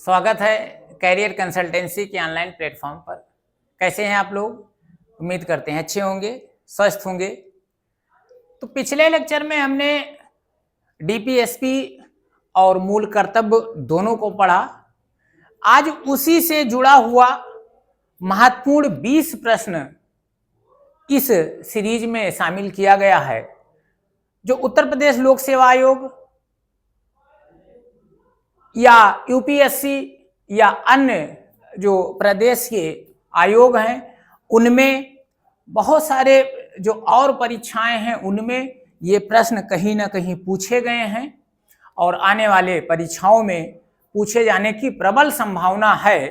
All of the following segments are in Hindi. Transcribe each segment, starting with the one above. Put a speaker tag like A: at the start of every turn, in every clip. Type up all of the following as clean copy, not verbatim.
A: स्वागत है कैरियर कंसल्टेंसी के ऑनलाइन प्लेटफॉर्म पर। कैसे हैं आप लोग? उम्मीद करते हैं अच्छे होंगे, स्वस्थ होंगे। तो पिछले लेक्चर में हमने डीपीएसपी और मूल कर्तव्य दोनों को पढ़ा। आज उसी से जुड़ा हुआ महत्वपूर्ण 20 प्रश्न इस सीरीज में शामिल किया गया है, जो उत्तर प्रदेश लोक सेवा आयोग या यूपीएससी या अन्य जो प्रदेश के आयोग हैं उनमें बहुत सारे जो और परीक्षाएं हैं उनमें ये प्रश्न कहीं ना कहीं पूछे गए हैं और आने वाले परीक्षाओं में पूछे जाने की प्रबल संभावना है।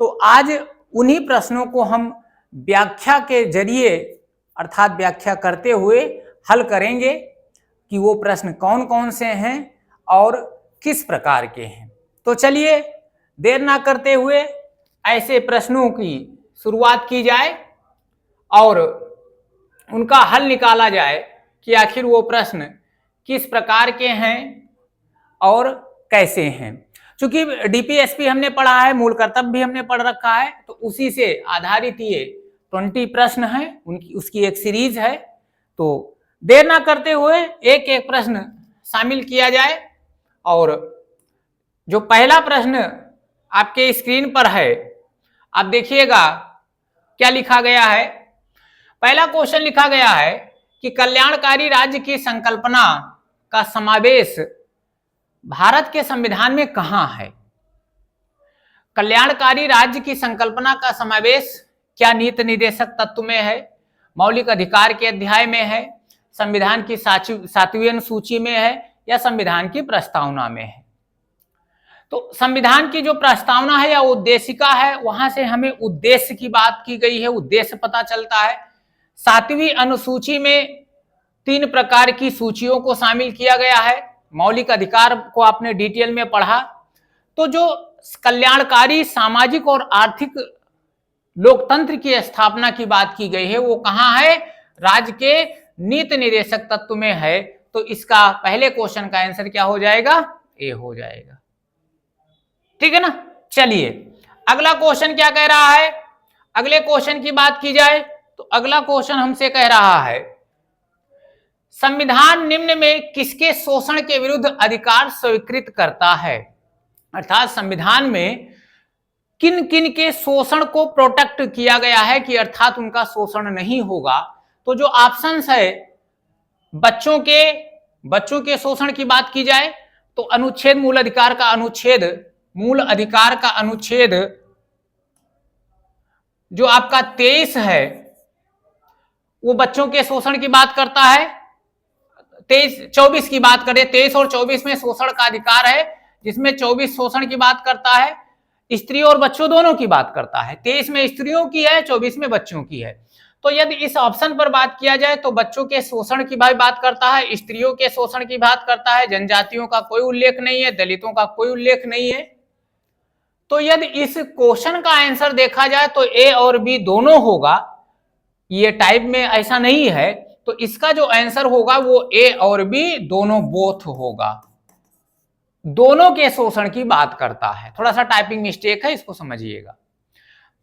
A: तो आज उन्हीं प्रश्नों को हम व्याख्या के जरिए अर्थात व्याख्या करते हुए हल करेंगे कि वो प्रश्न कौन कौन से हैं और किस प्रकार के हैं। तो चलिए देर ना करते हुए ऐसे प्रश्नों की शुरुआत की जाए और उनका हल निकाला जाए कि आखिर वो प्रश्न किस प्रकार के हैं और कैसे हैं। चूंकि डीपीएसपी हमने पढ़ा है, मूल कर्तव्य भी हमने पढ़ रखा है, तो उसी से आधारित ये 20 प्रश्न हैं, उसकी एक सीरीज है। तो देर ना करते हुए एक एक प्रश्न शामिल किया जाए। और जो पहला प्रश्न आपके स्क्रीन पर है, आप देखिएगा क्या लिखा गया है। पहला क्वेश्चन लिखा गया है कि कल्याणकारी राज्य की संकल्पना का समावेश भारत के संविधान में कहां है। कल्याणकारी राज्य की संकल्पना का समावेश क्या नीति निर्देशक तत्व में है, मौलिक अधिकार के अध्याय में है, संविधान की 7वीं अनुसूची में है या संविधान की प्रस्तावना में है। तो संविधान की जो प्रस्तावना है या उद्देशिका है, वहां से हमें उद्देश्य की बात की गई है, उद्देश्य पता चलता है। 7वीं अनुसूची में 3 प्रकार की सूचियों को शामिल किया गया है। मौलिक अधिकार को आपने डिटेल में पढ़ा। तो जो कल्याणकारी सामाजिक और आर्थिक लोकतंत्र की स्थापना की बात की गई है, वो कहां है? राज्य के नीति निर्देशक तत्व में है। तो इसका पहले क्वेश्चन का आंसर क्या हो जाएगा? ए हो जाएगा। ठीक है ना। चलिए अगला क्वेश्चन क्या कह रहा है। अगले क्वेश्चन की बात की जाए तो अगला क्वेश्चन हमसे कह रहा है, संविधान निम्न में किसके शोषण के विरुद्ध अधिकार स्वीकृत करता है। अर्थात संविधान में किन किन के शोषण को प्रोटेक्ट किया गया है कि अर्थात उनका शोषण नहीं होगा। तो जो ऑप्शंस है, बच्चों के शोषण की बात की जाए तो अनुच्छेद मूल अधिकार का अनुच्छेद जो आपका 23 है वो बच्चों के शोषण की बात करता है। 24 की बात करें, 23 और 24 में शोषण का अधिकार है, जिसमें 24 शोषण की बात करता है, स्त्रियों और बच्चों दोनों की बात करता है। 23 में स्त्रियों की है, 24 में बच्चों की है। तो यदि इस ऑप्शन पर बात किया जाए तो बच्चों के शोषण की भाई बात करता है, स्त्रियों के शोषण की बात करता है, जनजातियों का कोई उल्लेख नहीं है, दलितों का कोई उल्लेख नहीं है। तो यदि इस क्वेश्चन का आंसर देखा जाए तो ए और बी दोनों होगा। ये टाइप में ऐसा नहीं है, तो इसका जो आंसर होगा वो ए और बी दोनों बोथ होगा। दोनों के शोषण की बात करता है। थोड़ा सा टाइपिंग मिस्टेक है, इसको समझिएगा।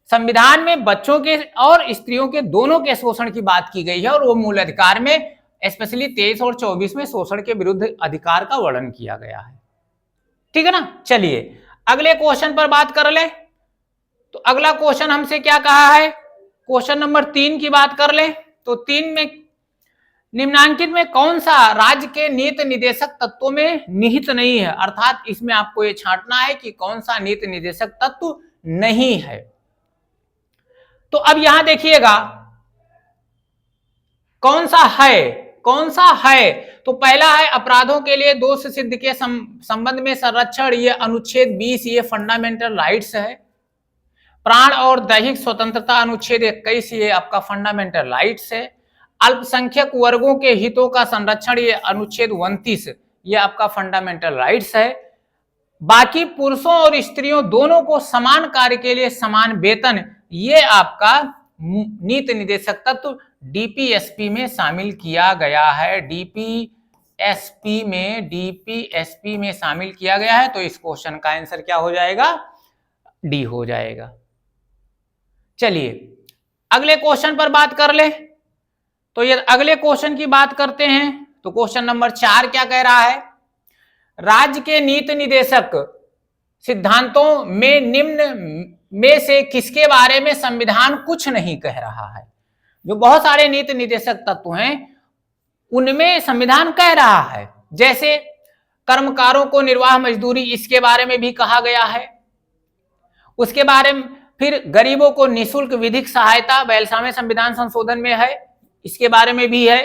A: संविधान में बच्चों के और स्त्रियों के दोनों के शोषण की बात की गई है और वो मूल अधिकार में स्पेशली 23 और 24 में शोषण के विरुद्ध अधिकार का वर्णन किया गया है। ठीक है ना। चलिए अगले क्वेश्चन पर बात कर ले। तो अगला क्वेश्चन हमसे क्या कहा है, क्वेश्चन नंबर 3 की बात कर ले। तो 3 में निम्नांकित में कौन सा राज्य के नीति निर्देशक तत्वों में निहित नहीं है। अर्थात इसमें आपको ये छांटना है कि कौन सा नीति निर्देशक तत्व नहीं है। तो अब यहां देखिएगा कौन सा है। तो पहला है अपराधों के लिए दोष सिद्ध के संबंध में संरक्षण, ये अनुच्छेद 20, ये फंडामेंटल राइट्स है। प्राण और दैहिक स्वतंत्रता अनुच्छेद 21, ये आपका फंडामेंटल राइट्स है। अल्पसंख्यक वर्गों के हितों का संरक्षण, ये अनुच्छेद 29, ये आपका फंडामेंटल राइट्स है। बाकी पुरुषों और स्त्रियों दोनों को समान कार्य के लिए समान वेतन, ये आपका नीति निर्देशक तत्व डीपीएसपी में शामिल किया गया है। डीपीएसपी डीपीएसपी में शामिल किया गया है, तो इस क्वेश्चन का आंसर क्या हो जाएगा? डी हो जाएगा। चलिए अगले क्वेश्चन पर बात कर ले। तो ये अगले क्वेश्चन की बात करते हैं। तो क्वेश्चन नंबर 4 क्या कह रहा है? राज्य के नीति निदेशक सिद्धांतों में निम्न में से किसके बारे में संविधान कुछ नहीं कह रहा है? जो बहुत सारे नीति निदेशक तत्व हैं उनमें संविधान कह रहा है, जैसे कर्मकारों को निर्वाह मजदूरी, इसके बारे में भी कहा गया है। उसके बारे में फिर गरीबों को निःशुल्क विधिक सहायता 42वें संविधान संशोधन में है, इसके बारे में भी है।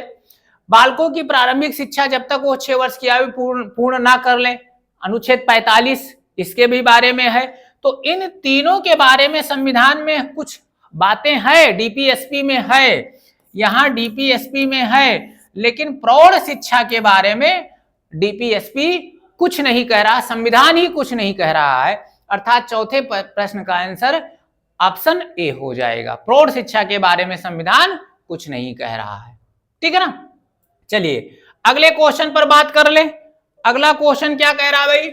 A: बालकों की प्रारंभिक शिक्षा जब तक वो 6 वर्ष की आयु पूर्ण ना कर लें, अनुच्छेद 45, इसके भी बारे में है। तो इन तीनों के बारे में संविधान में कुछ बातें हैं, डीपीएसपी में है, यहां डीपीएसपी में है, लेकिन प्रौढ़ शिक्षा के बारे में डीपीएसपी कुछ नहीं कह रहा, संविधान ही कुछ नहीं कह रहा है। अर्थात चौथे प्रश्न का आंसर ऑप्शन ए हो जाएगा। प्रौढ़ शिक्षा के बारे में संविधान कुछ नहीं कह रहा है, ठीक है ना। चलिए अगले क्वेश्चन पर बात कर ले। अगला क्वेश्चन क्या कह रहा है भाई?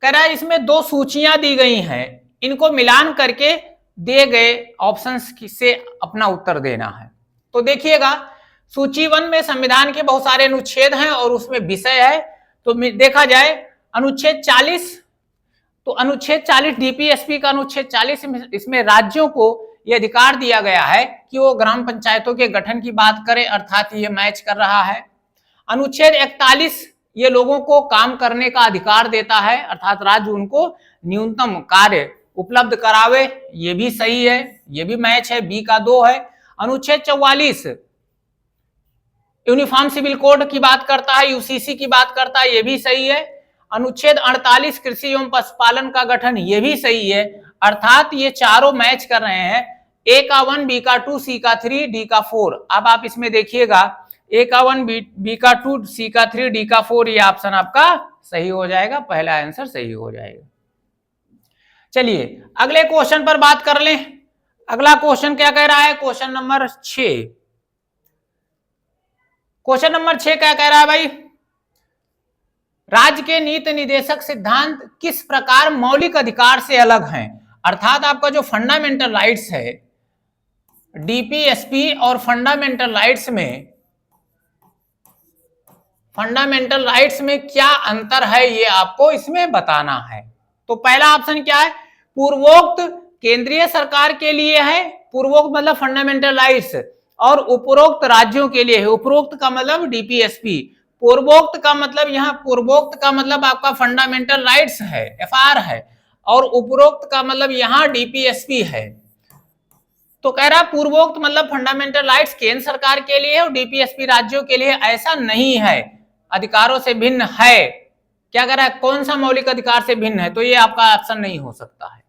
A: कह रहा है इसमें 2 सूचियां दी गई हैं, इनको मिलान करके दिए गए ऑप्शंस से अपना उत्तर देना है। तो देखिएगा, सूची 1 में संविधान के बहुत सारे अनुच्छेद हैं और उसमें विषय है। तो देखा जाए अनुच्छेद 40, तो अनुच्छेद 40 डीपीएसपी का अनुच्छेद 40, इसमें राज्यों को यह अधिकार दिया गया है कि वो ग्राम पंचायतों के गठन की बात करें, अर्थात ये मैच कर रहा है। अनुच्छेद 41 ये लोगों को काम करने का अधिकार देता है, अर्थात राज्य उनको न्यूनतम कार्य उपलब्ध करावे, ये भी सही है, ये भी मैच है, बी का 2 है। अनुच्छेद 44 यूनिफॉर्म सिविल कोड की बात करता है, यूसीसी की बात करता है, ये भी सही है। अनुच्छेद 48 कृषि एवं पशुपालन का गठन, ये भी सही है। अर्थात ये चारों मैच कर रहे हैं, ए का 1, बी का 2, सी का 3, डी का 4। अब आप इसमें देखिएगा, ए का 1, बी का 2, सी का 3, डी का 4, ये ऑप्शन आपका सही हो जाएगा, पहला आंसर सही हो जाएगा। चलिए अगले क्वेश्चन पर बात कर लें। अगला क्वेश्चन क्या कह रहा है? Question number 6। क्वेश्चन नंबर 6 क्या कह रहा है भाई? राज्य के नीति निदेशक सिद्धांत किस प्रकार मौलिक अधिकार से अलग हैं? अर्थात आपका जो फंडामेंटल राइट्स है, डीपीएसपी और फंडामेंटल राइट्स में क्या अंतर है, ये आपको इसमें बताना है। तो पहला ऑप्शन क्या है? पूर्वोक्त केंद्रीय सरकार के लिए है, पूर्वोक्त मतलब फंडामेंटल राइट्स, और उपरोक्त राज्यों के लिए है। उपरोक्त का मतलब डीपीएसपी, पूर्वोक्त का मतलब, यहां पूर्वोक्त का मतलब आपका फंडामेंटल राइट्स है, एफआर है, और उपरोक्त का मतलब यहां डीपीएसपी है। तो कह रहा पूर्वोक्त मतलब फंडामेंटल राइट्स केंद्र सरकार के लिए और डीपीएसपी राज्यों के लिए ऐसा नहीं है, अधिकारों से भिन्न है। क्या कह रहा है? कौन सा मौलिक अधिकार से भिन्न है? तो ये आपका ऑप्शन नहीं हो सकता है।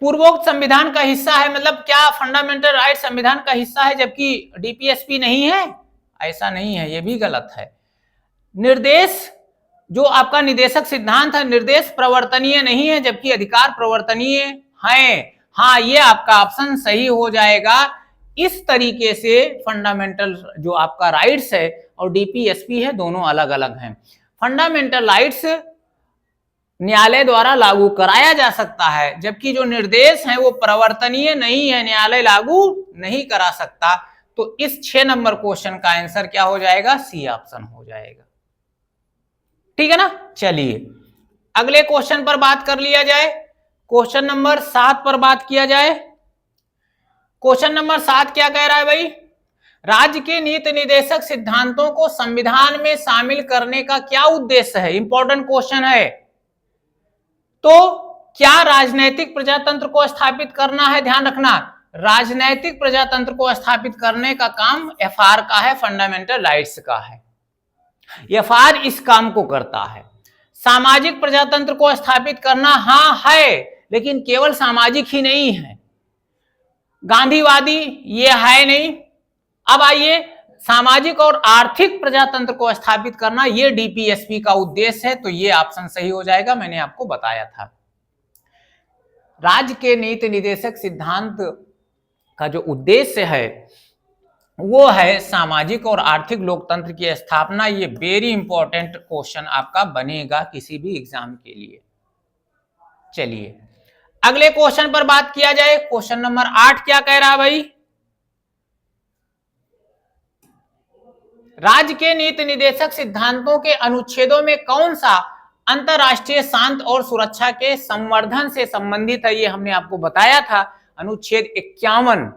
A: पूर्वोक्त संविधान का हिस्सा है, मतलब क्या फंडामेंटल राइट संविधान का हिस्सा है जबकि डीपीएसपी नहीं है? ऐसा नहीं है, ये भी गलत है। निर्देश जो आपका निदेशक सिद्धांत है, निर्देश प्रवर्तनीय नहीं है जबकि अधिकार प्रवर्तनीय है। हाँ, ये आपका ऑप्शन सही हो जाएगा। इस तरीके से फंडामेंटल जो आपका राइट्स है और डीपीएसपी है, दोनों अलग अलग हैं। फंडामेंटल राइट्स न्यायालय द्वारा लागू कराया जा सकता है, जबकि जो निर्देश है वो प्रवर्तनीय नहीं है, न्यायालय लागू नहीं करा सकता। तो इस 6 नंबर क्वेश्चन का आंसर क्या हो जाएगा? सी ऑप्शन हो जाएगा, ठीक है ना। चलिए अगले क्वेश्चन पर बात कर लिया जाए। क्वेश्चन नंबर 7 पर बात किया जाए। क्वेश्चन नंबर 7 क्या कह रहा है भाई? राज्य के नीति निदेशक सिद्धांतों को संविधान में शामिल करने का क्या उद्देश्य है? इंपॉर्टेंट क्वेश्चन है। तो क्या राजनैतिक प्रजातंत्र को स्थापित करना है? ध्यान रखना, राजनैतिक प्रजातंत्र को स्थापित करने का काम एफआर का है, फंडामेंटल राइट्स का है। एफआर इस काम को करता है। सामाजिक प्रजातंत्र को स्थापित करना, हाँ है, लेकिन केवल सामाजिक ही नहीं है, गांधीवादी ये है नहीं। अब आइए, सामाजिक और आर्थिक प्रजातंत्र को स्थापित करना, ये डीपीएसपी का उद्देश्य है। तो ये ऑप्शन सही हो जाएगा, मैंने आपको बताया था। राज्य के नीति निदेशक सिद्धांत का जो उद्देश्य है वो है सामाजिक और आर्थिक लोकतंत्र की स्थापना। ये वेरी इंपॉर्टेंट क्वेश्चन आपका बनेगा किसी भी एग्जाम के लिए। चलिए अगले क्वेश्चन पर बात किया जाए। क्वेश्चन नंबर 8 क्या कह रहा है भाई? राज्य के नीति निर्देशक सिद्धांतों के अनुच्छेदों में कौन सा अंतरराष्ट्रीय शांति और सुरक्षा के संवर्धन से संबंधित है? ये हमने आपको बताया था, अनुच्छेद 51।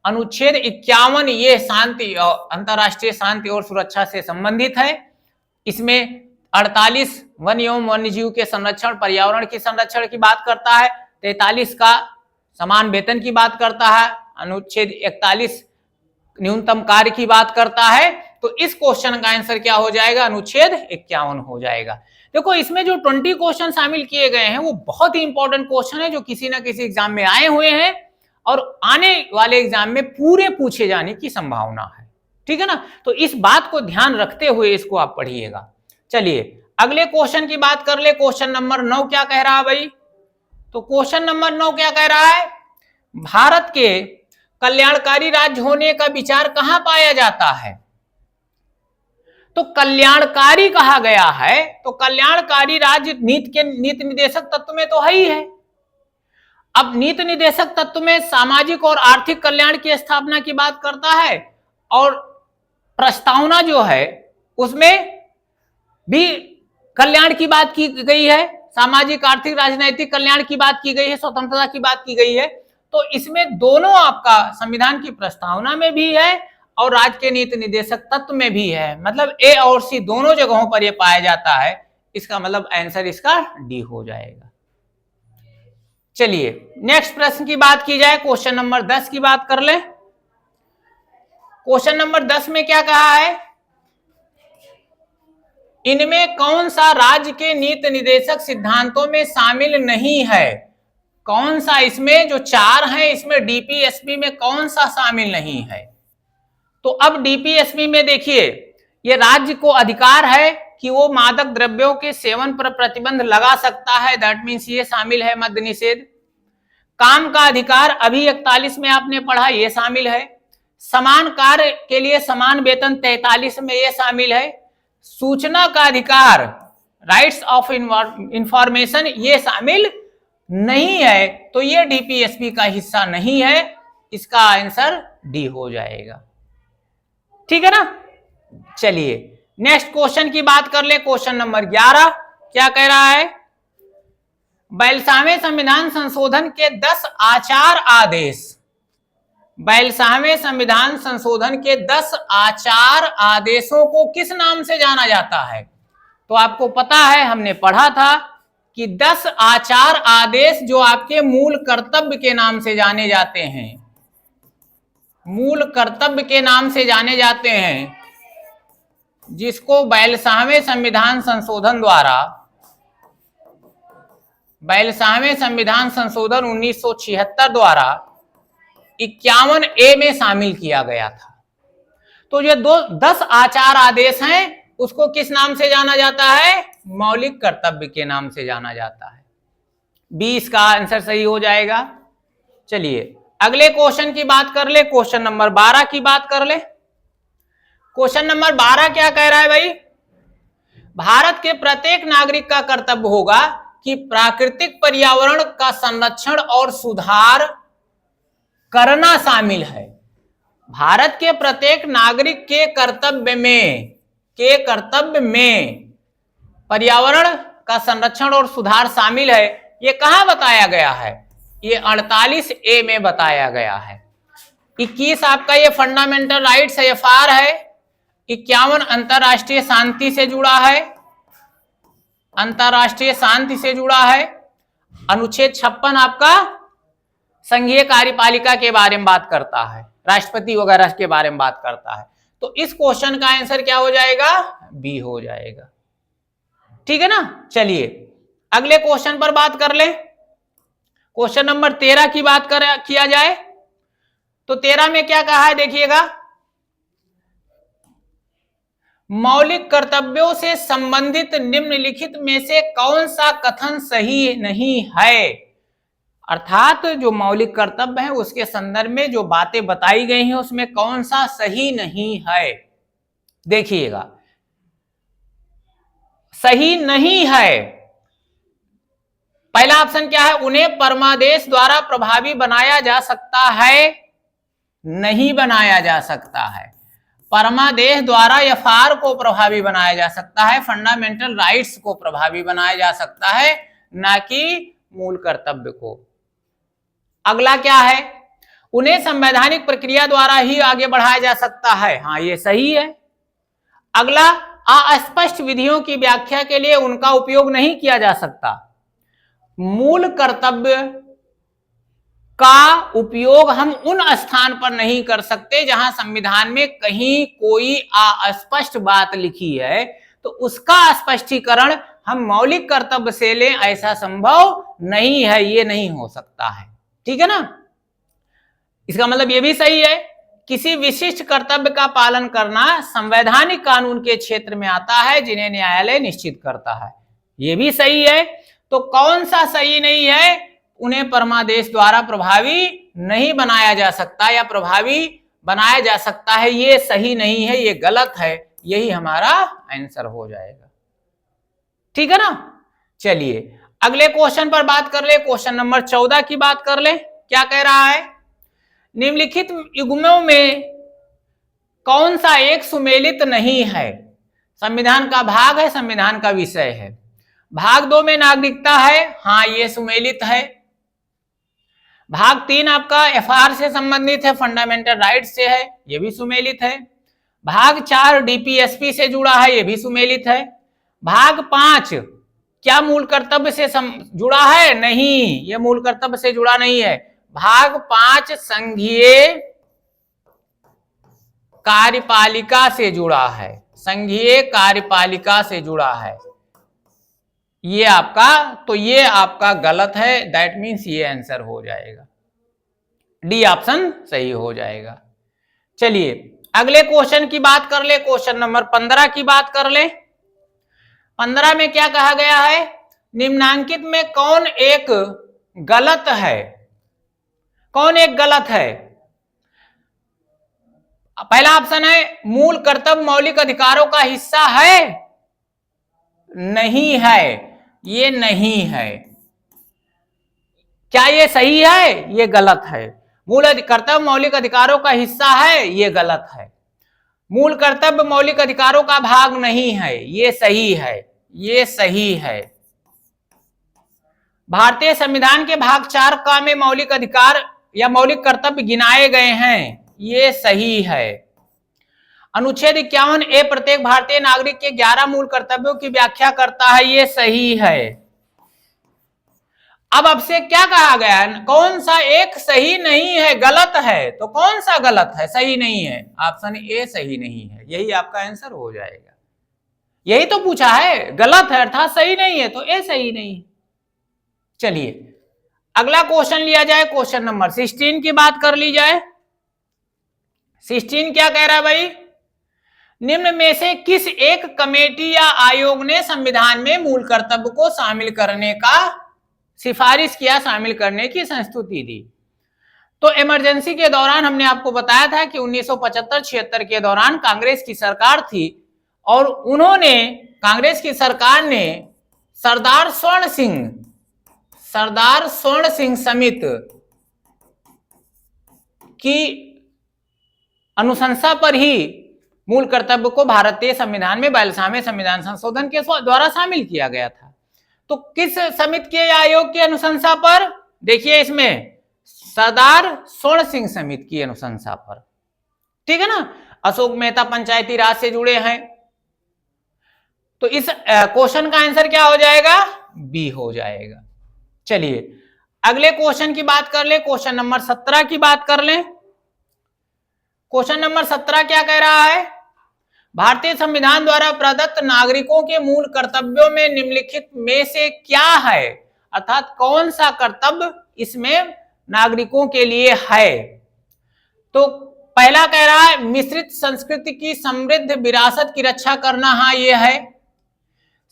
A: अनुच्छेद 51 ये शांति और अंतरराष्ट्रीय शांति और सुरक्षा से संबंधित है। इसमें 48 वन एवं वन्य जीव के संरक्षण, पर्यावरण की संरक्षण की बात करता है। 43 का समान वेतन की बात करता है। अनुच्छेद 41 न्यूनतम कार्य की बात करता है। तो इस क्वेश्चन का आंसर क्या हो जाएगा? अनुच्छेद 51 हो जाएगा। देखो इसमें जो 20 क्वेश्चन शामिल किए गए हैं वो बहुत ही इंपॉर्टेंट क्वेश्चन है, जो किसी ना किसी एग्जाम में आए हुए हैं और आने वाले एग्जाम में पूरे पूछे जाने की संभावना है। ठीक है ना? तो इस बात को ध्यान रखते हुए इसको आप पढ़िएगा। चलिए अगले क्वेश्चन की बात कर ले। क्वेश्चन नंबर 9 क्या कह रहा है भाई? तो क्वेश्चन नंबर 9 क्या कह रहा है? भारत के कल्याणकारी राज्य होने का विचार कहां पाया जाता है? तो कल्याणकारी कहा गया है, तो कल्याणकारी राज्य नीति निर्देशक तत्व में तो है ही है। अब नीति निर्देशक तत्व में सामाजिक और आर्थिक कल्याण की स्थापना की बात करता है, और प्रस्तावना जो है उसमें भी कल्याण की बात की गई है, सामाजिक आर्थिक राजनीतिक कल्याण की बात की गई है, स्वतंत्रता की बात की गई है। तो इसमें दोनों आपका संविधान की प्रस्तावना में भी है और राज्य के नीति निर्देशक तत्व में भी है। मतलब ए और सी दोनों जगहों पर यह पाया जाता है। इसका मतलब आंसर इसका डी हो जाएगा। चलिए नेक्स्ट प्रश्न की बात की जाए। क्वेश्चन नंबर 10 की बात कर ले। क्वेश्चन नंबर 10 में क्या कहा है? इनमें कौन सा राज्य के नीति निर्देशक सिद्धांतों में शामिल नहीं है? कौन सा इसमें जो 4 है इसमें डीपीएसपी में कौन सा शामिल नहीं है? तो अब डीपीएसपी में देखिए, ये राज्य को अधिकार है कि वो मादक द्रव्यों के सेवन पर प्रतिबंध लगा सकता है, दैट मीन्स ये शामिल है मद्य निषेध। काम का अधिकार अभी 41 में आपने पढ़ा, ये शामिल है। समान कार्य के लिए समान वेतन 43 में ये शामिल है। सूचना का अधिकार, राइट्स ऑफ इंफॉर्मेशन, ये शामिल नहीं है। तो ये डीपीएसपी का हिस्सा नहीं है। इसका आंसर डी हो जाएगा। ठीक है ना? चलिए नेक्स्ट क्वेश्चन की बात कर ले। क्वेश्चन नंबर 11 क्या कह रहा है? 42वें संविधान संशोधन के 10 आचार आदेश, 42वें संविधान संशोधन के 10 आचार आदेशों को किस नाम से जाना जाता है? तो आपको पता है, हमने पढ़ा था कि 10 आचार आदेश जो आपके मूल कर्तव्य के नाम से जाने जाते हैं, मूल कर्तव्य के नाम से जाने जाते हैं, जिसको 42वें संविधान संशोधन द्वारा, 42वें संविधान संशोधन 1976 द्वारा 51A में शामिल किया गया था। तो ये 10 आचार आदेश हैं, उसको किस नाम से जाना जाता है? मौलिक कर्तव्य के नाम से जाना जाता है। 20 का आंसर सही हो जाएगा। चलिए अगले क्वेश्चन की बात कर ले। क्वेश्चन नंबर 12 की बात कर ले। क्वेश्चन नंबर 12 क्या कह रहा है भाई? भारत के प्रत्येक नागरिक का कर्तव्य होगा कि प्राकृतिक पर्यावरण का संरक्षण और सुधार करना शामिल है। भारत के प्रत्येक नागरिक के कर्तव्य में पर्यावरण का संरक्षण और सुधार शामिल है। ये कहां बताया गया है? ये 48A में बताया गया है। 21 आपका ये फंडामेंटल राइट्स एफआर है। 51 अंतरराष्ट्रीय शांति से जुड़ा है, अंतरराष्ट्रीय शांति से जुड़ा है। अनुच्छेद 56 आपका संघीय कार्यपालिका के बारे में बात करता है, राष्ट्रपति वगैरह के बारे में बात करता है। तो इस क्वेश्चन का आंसर क्या हो जाएगा? बी हो जाएगा। ठीक है ना? चलिए अगले क्वेश्चन पर बात कर ले। क्वेश्चन नंबर 13 की बात किया जाए तो 13 में क्या कहा है देखिएगा? मौलिक कर्तव्यों से संबंधित निम्नलिखित में से कौन सा कथन सही नहीं है? अर्थात जो मौलिक कर्तव्य है उसके संदर्भ में जो बातें बताई गई हैं उसमें कौन सा सही नहीं है, देखिएगा। सही नहीं है, पहला ऑप्शन क्या है, उन्हें परमादेश द्वारा प्रभावी बनाया जा सकता है, नहीं बनाया जा सकता है। परमादेश द्वारा एफआर को प्रभावी बनाया जा सकता है, फंडामेंटल राइट्स को प्रभावी बनाया जा सकता है, ना कि मूल कर्तव्य को। अगला क्या है, उन्हें संवैधानिक प्रक्रिया द्वारा ही आगे बढ़ाया जा सकता है, हाँ ये सही है। अगला, अस्पष्ट विधियों की व्याख्या के लिए उनका उपयोग नहीं किया जा सकता। मूल कर्तव्य का उपयोग हम उन स्थान पर नहीं कर सकते जहां संविधान में कहीं कोई अस्पष्ट बात लिखी है, तो उसका स्पष्टीकरण हम मौलिक कर्तव्य से लें, ऐसा संभव नहीं है, ये नहीं हो सकता है, ठीक है ना। इसका मतलब ये भी सही है, किसी विशिष्ट कर्तव्य का पालन करना संवैधानिक कानून के क्षेत्र में आता है जिन्हें न्यायालय निश्चित करता है, ये भी सही है। तो कौन सा सही नहीं है, उन्हें परमादेश द्वारा प्रभावी नहीं बनाया जा सकता या प्रभावी बनाया जा सकता है, ये सही नहीं है, ये गलत है, यही हमारा आंसर हो जाएगा, ठीक है ना। चलिए अगले क्वेश्चन पर बात कर ले, क्वेश्चन नंबर 14 की बात कर ले। क्या कह रहा है, निम्नलिखित युग्मों में कौन सा एक सुमेलित नहीं है। संविधान का भाग है, संविधान का विषय है। भाग 2 में नागरिकता है, हाँ ये सुमेलित है। भाग 3 आपका एफआर से संबंधित है, फंडामेंटल राइट से है, ये भी सुमेलित है। भाग 4 डीपीएसपी से जुड़ा है, ये भी सुमेलित है। भाग 5 क्या मूल कर्तव्य से जुड़ा है, नहीं, ये मूल कर्तव्य से जुड़ा नहीं है। भाग 5 संघीय कार्यपालिका से जुड़ा है, संघीय कार्यपालिका से जुड़ा है, ये आपका, तो ये आपका गलत है, दैट मीन्स ये आंसर हो जाएगा, डी ऑप्शन सही हो जाएगा। चलिए अगले क्वेश्चन की बात कर ले, क्वेश्चन नंबर 15 की बात कर ले। 15 में क्या कहा गया है, निम्नांकित में कौन एक गलत है, कौन एक गलत है। पहला ऑप्शन है मूल कर्तव्य मौलिक अधिकारों का हिस्सा है, नहीं है, ये नहीं है। क्या ये सही है, ये गलत है। मूल कर्तव्य मौलिक अधिकारों का हिस्सा है, ये गलत है। मूल कर्तव्य मौलिक अधिकारों का भाग नहीं है, ये सही है, ये सही है। भारतीय संविधान के भाग 4 का में मौलिक अधिकार या मौलिक कर्तव्य गिनाए गए हैं, ये सही है। अनुच्छेद 51A प्रत्येक भारतीय नागरिक के 11 मूल कर्तव्यों की व्याख्या करता है, ये सही है। अब आपसे क्या कहा गया है, कौन सा एक सही नहीं है, गलत है, तो कौन सा गलत है, सही नहीं है, ऑप्शन ए सही नहीं है, यही आपका आंसर हो जाएगा। यही तो पूछा है, गलत है अर्थात सही नहीं है, तो ए सही नहीं। चलिए अगला क्वेश्चन लिया जाए, क्वेश्चन नंबर 16 की बात कर ली जाए। 16 क्या कह रहा है भाई, निम्न में से किस एक कमेटी या आयोग ने संविधान में मूल कर्तव्य को शामिल करने का सिफारिश किया, शामिल करने की संस्तुति दी। तो इमरजेंसी के दौरान हमने आपको बताया था कि 1975-76 के दौरान कांग्रेस की सरकार थी और उन्होंने, कांग्रेस की सरकार ने सरदार स्वर्ण सिंह समिति की अनुशंसा पर ही मूल कर्तव्य को भारतीय संविधान में 42वें संविधान संशोधन के द्वारा शामिल किया गया था। तो किस समिति के आयोग की अनुशंसा पर, देखिए इसमें सरदार स्वर्ण सिंह समिति की अनुशंसा पर, ठीक है ना। अशोक मेहता पंचायती राज से जुड़े हैं, तो इस क्वेश्चन का आंसर क्या हो जाएगा, बी हो जाएगा। चलिए अगले क्वेश्चन की बात कर ले, क्वेश्चन नंबर 17 की बात कर ले। क्वेश्चन नंबर 17 क्या कह रहा है, भारतीय संविधान द्वारा प्रदत्त नागरिकों के मूल कर्तव्यों में निम्नलिखित में से क्या है, अर्थात कौन सा कर्तव्य इसमें नागरिकों के लिए है। तो पहला कह रहा है मिश्रित संस्कृति की समृद्ध विरासत की रक्षा करना, हाँ ये है।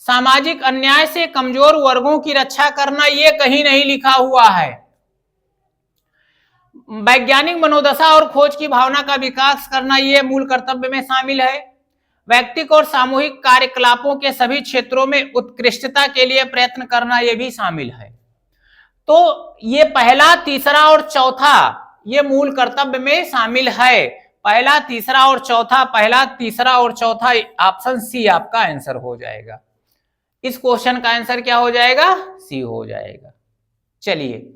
A: सामाजिक अन्याय से कमजोर वर्गों की रक्षा करना, ये कहीं नहीं लिखा हुआ है, वैज्ञानिक मनोदशा और खोज की भावना का विकास करना ये मूल कर्तव्य में शामिल है। व्यक्तिगत और सामूहिक कार्यकलापों के सभी क्षेत्रों में उत्कृष्टता के लिए प्रयत्न करना ये भी शामिल है। तो ये पहला, तीसरा और चौथा ये मूल कर्तव्य में शामिल है। पहला, तीसरा और चौथा, पहला, तीसरा और चौथा, ऑप्शन सी आपका आंसर हो जाएगा। इस क्वेश्चन का आंसर क्या हो जाएगा? सी हो जाएगा। चलिए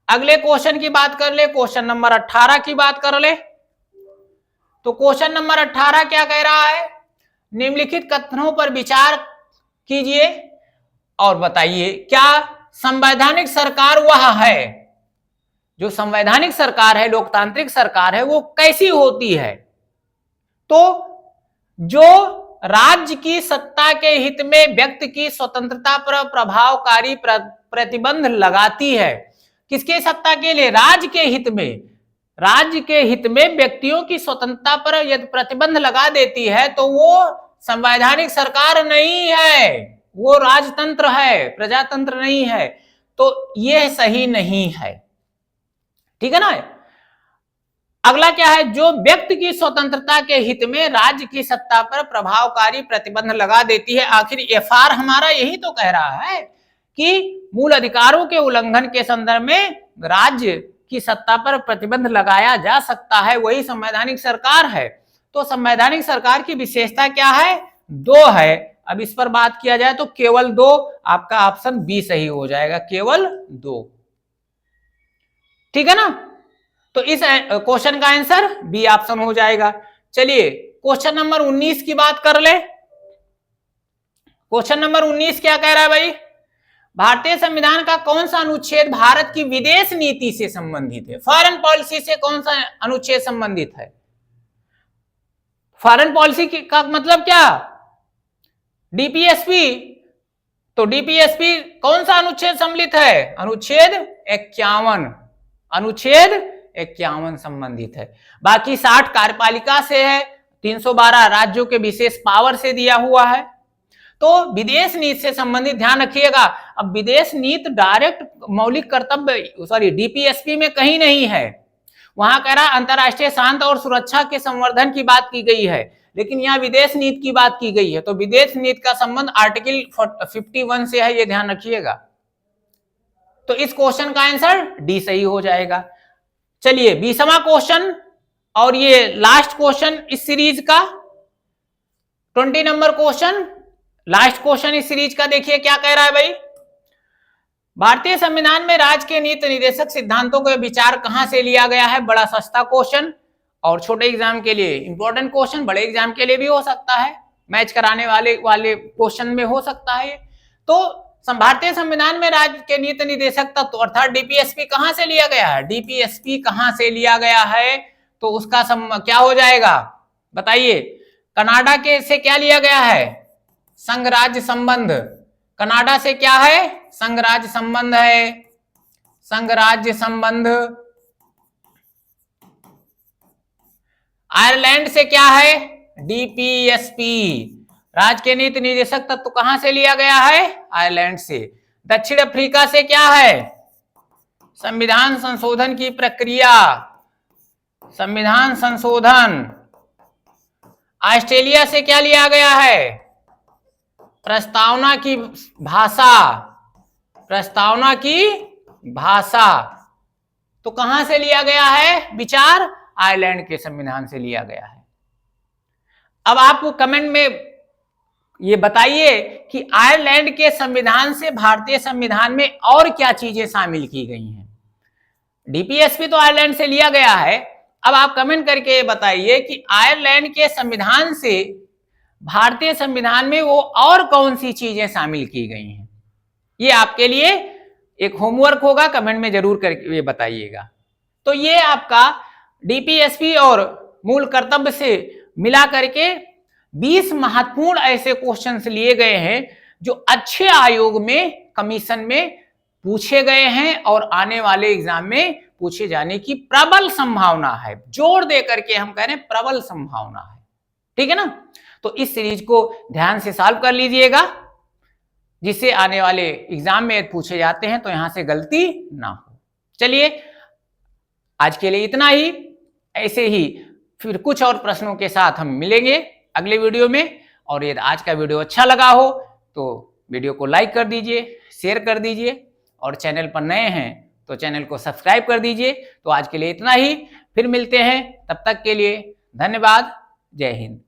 A: अगले क्वेश्चन की बात कर ले, क्वेश्चन नंबर 18 की बात कर ले। तो क्वेश्चन नंबर 18 क्या कह रहा है? निम्नलिखित कथनों पर विचार कीजिए और बताइए क्या संवैधानिक सरकार वह है, जो संवैधानिक सरकार है, लोकतांत्रिक सरकार है, वो कैसी होती है? तो जो राज्य की सत्ता के हित में व्यक्ति की स्वतंत्रता पर प्रभावकारी प्रतिबंध लगाती है। किसके सत्ता के लिए? राज्य के हित में। राज्य के हित में व्यक्तियों की स्वतंत्रता पर यदि प्रतिबंध लगा देती है तो वो संवैधानिक सरकार नहीं है, वो राजतंत्र है, प्रजातंत्र नहीं है। तो ये सही नहीं है, ठीक है ना। अगला क्या है? जो व्यक्ति की स्वतंत्रता के हित में राज्य की सत्ता पर प्रभावकारी प्रतिबंध लगा देती है। आखिर एफआर हमारा यही तो कह रहा है कि मूल अधिकारों के उल्लंघन के संदर्भ में राज्य की सत्ता पर प्रतिबंध लगाया जा सकता है, वही संवैधानिक सरकार है। तो संवैधानिक सरकार की विशेषता क्या है? 2 है। अब इस पर बात किया जाए तो केवल 2, आपका ऑप्शन बी सही हो जाएगा, केवल 2, ठीक है ना। तो इस क्वेश्चन का आंसर बी ऑप्शन हो जाएगा। चलिए क्वेश्चन नंबर 19 की बात कर ले। क्वेश्चन नंबर 19 क्या कह रहा है भाई? भारतीय संविधान का कौन सा अनुच्छेद भारत की विदेश नीति से संबंधित है? फॉरेन पॉलिसी से कौन सा अनुच्छेद संबंधित है? फॉरेन पॉलिसी का मतलब क्या? डीपीएसपी। तो डीपीएसपी कौन सा अनुच्छेद सम्मिलित है? अनुच्छेद 51, अनुच्छेद 51 संबंधित है। बाकी 60 कार्यपालिका से है, 312 राज्यों के विशेष पावर से दिया हुआ है। तो विदेश नीति से संबंधित ध्यान रखिएगा। अब विदेश नीति डायरेक्ट मौलिक कर्तव्य डीपीएसपी में कहीं नहीं है। वहां कह रहा अंतरराष्ट्रीय शांति और सुरक्षा के संवर्धन की बात की गई है, लेकिन यहाँ विदेश नीति की बात की गई है। तो विदेश नीति का संबंध आर्टिकल 51 से है, ये ध्यान रखिएगा। तो इस क्वेश्चन का आंसर डी सही हो जाएगा। चलिए 20वां क्वेश्चन और ये लास्ट क्वेश्चन इस सीरीज का, 20 नंबर क्वेश्चन, लास्ट क्वेश्चन इस सीरीज का। देखिए क्या कह रहा है भाई? भारतीय संविधान में राज्य के नीति निर्देशक सिद्धांतों का विचार कहां से लिया गया है? बड़ा सस्ता क्वेश्चन और छोटे एग्जाम के लिए इंपॉर्टेंट क्वेश्चन, बड़े एग्जाम के लिए भी हो सकता है, मैच कराने वाले क्वेश्चन में हो सकता है। तो भारतीय संविधान में राज्य के नीति निर्देशक तत्व अर्थात डीपीएसपी कहां से लिया गया है? डीपीएसपी कहां से लिया गया है? तो उसका क्या हो जाएगा बताइए? कनाडा के से क्या लिया गया है? संघ राज्य संबंध। कनाडा से क्या है? संघ राज्य संबंध है, संघ राज्य संबंध। आयरलैंड से क्या है? डीपीएसपी। राज्य के नीति निर्देशक तत्व कहां से लिया गया है? आयरलैंड से। दक्षिण अफ्रीका से क्या है? संविधान संशोधन की प्रक्रिया, संविधान संशोधन। ऑस्ट्रेलिया से क्या लिया गया है? प्रस्तावना की भाषा, प्रस्तावना की भाषा। तो कहां से लिया गया है विचार? आयरलैंड के संविधान से लिया गया है। अब आपको कमेंट में ये बताइए कि आयरलैंड के संविधान से भारतीय संविधान में और क्या चीजें शामिल की गई हैं। डीपीएसपी तो आयरलैंड से लिया गया है। अब आप कमेंट करके ये बताइए कि आयरलैंड के संविधान से भारतीय संविधान में वो और कौन सी चीजें शामिल की गई हैं। ये आपके लिए एक होमवर्क होगा, कमेंट में जरूर करके ये बताइएगा। तो ये आपका डीपीएसपी और मूल कर्तव्य से मिला करके 20 महत्वपूर्ण ऐसे क्वेश्चंस लिए गए हैं जो अच्छे आयोग में, कमीशन में पूछे गए हैं और आने वाले एग्जाम में पूछे जाने की प्रबल संभावना है। जोर दे करके हम कह रहे हैं प्रबल संभावना है, ठीक है ना। तो इस सीरीज को ध्यान से सॉल्व कर लीजिएगा, जिससे आने वाले एग्जाम में पूछे जाते हैं तो यहां से गलती ना हो। चलिए आज के लिए इतना ही। ऐसे ही फिर कुछ और प्रश्नों के साथ हम मिलेंगे अगले वीडियो में। और यदि आज का वीडियो अच्छा लगा हो तो वीडियो को लाइक कर दीजिए, शेयर कर दीजिए, और चैनल पर नए हैं तो चैनल को सब्सक्राइब कर दीजिए। तो आज के लिए इतना ही, फिर मिलते हैं, तब तक के लिए धन्यवाद। जय हिंद।